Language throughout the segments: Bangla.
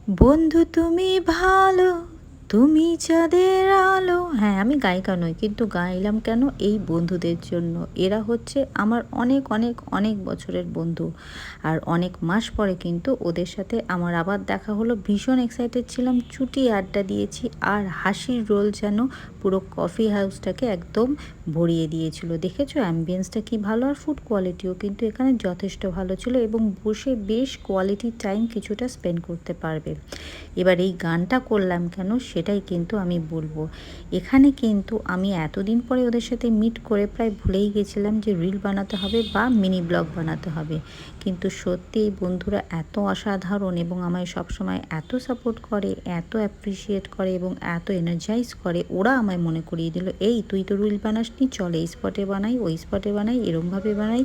বন্ধু তুমি ভালো, তুমি চাঁদের আলো। হ্যাঁ, আমি গায়িকা নই, কিন্তু গাইলাম কেন এই বন্ধুদের জন্য। এরা হচ্ছে আমার অনেক অনেক অনেক বছরের বন্ধু। আর অনেক মাস পরে কিন্তু ওদের সাথে আমার আবার দেখা হলো। ভীষণ এক্সাইটেড ছিলাম, চুটি আড্ডা দিয়েছি, আর হাসির রোল যেন পুরো কফি হাউসটাকে একদম ভরিয়ে দিয়েছিল। দেখেছো অ্যাম্বিয়েন্সটা কি ভালো, আর ফুড কোয়ালিটিও কিন্তু এখানে যথেষ্ট ভালো ছিল, এবং বসে বেশ কোয়ালিটি টাইম কিছুটা স্পেন্ড করতে পারবে। এবার এই গানটা করলাম কেন সেটাই কিন্তু আমি বলবো। এখানে কিন্তু আমি এতদিন পরে ওদের সাথে মিট করে প্রায় ভুলেই গেছিলাম যে রিল বানাতে হবে বা মিনি ব্লগ বানাতে হবে, কিন্তু সত্যি এই বন্ধুরা এত অসাধারণ এবং আমায় সবসময় এত সাপোর্ট করে, এত অ্যাপ্রিসিয়েট করে এবং এত এনার্জাইজ করে। ওরা আমায় মনে করিয়ে দিল, এই তুই তো রিল বানাসনি, চল এই স্পটে বানাই, ওই স্পটে বানাই, এরমভাবে বানাই,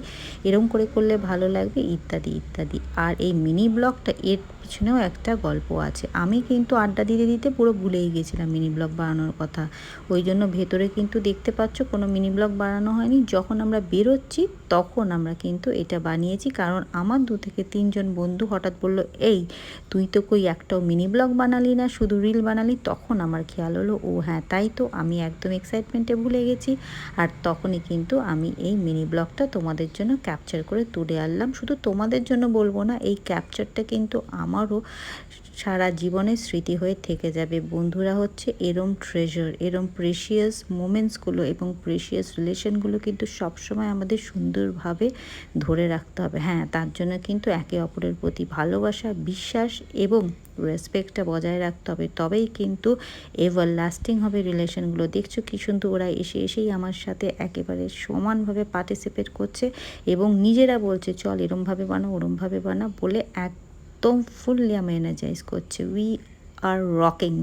এরম করে করলে ভালো লাগবে, ইত্যাদি ইত্যাদি। আর এই মিনি ব্লগটা এর পিছনেও একটা গল্প আছে। আমি কিন্তু আড্ডা দিতে দিতে পুরো ভুলেই গেছিলাম মিনি ব্লগ বানানোর কথা। ওই জন্য ভেতরে কিন্তু দেখতে পাচ্ছ কোনো মিনি ব্লগ বানানো হয়নি। যখন আমরা বেরোচ্ছি তখন আমরা কিন্তু এটা বানিয়েছি, কারণ আমার 2 থেকে 3 জন বন্ধু হঠাৎ বলল, এই তুই তো কই একটাও মিনি ব্লগ বানালি না, শুধু রিল বানালি। তখন আমার খেয়াল হলো, ও হ্যাঁ তাই তো, আমি একদম এক্সাইটমেন্টে ভুলে গেছি। আর তখনই কিন্তু আমি এই মিনি ব্লগটা তোমাদের জন্য ক্যাপচার করে তুলে আনলাম। শুধু তোমাদের জন্য বলবো না, এই ক্যাপচারটা কিন্তু আমারও সারা জীবনের স্মৃতি হয়ে থেকে যাবে। বন্ধুরা হচ্ছে এরম ট্রেজার, এরম প্রেশিয়াস মোমেন্টসগুলো এবং প্রেশিয়াস রিলেশনগুলো কিন্তু সবসময় আমাদের সুন্দরভাবে ধরে রাখতে হবে। হ্যাঁ, তার জন্য কিন্তু একে অপরের প্রতি ভালোবাসা, বিশ্বাস এবং রেসপেক্টটা বজায় রাখতে হবে, তবেই কিন্তু এভার লাস্টিং হবে রিলেশনগুলো। দেখছো কি সুন্দর ওরা এসে এসেই আমার সাথে একেবারে সমানভাবে পার্টিসিপেট করছে এবং নিজেরা বলছে চল এরমভাবে বানা, ওরমভাবে বানা বলে একদম ফুললি আমি এনার্জাইজ করছে। We are rocking.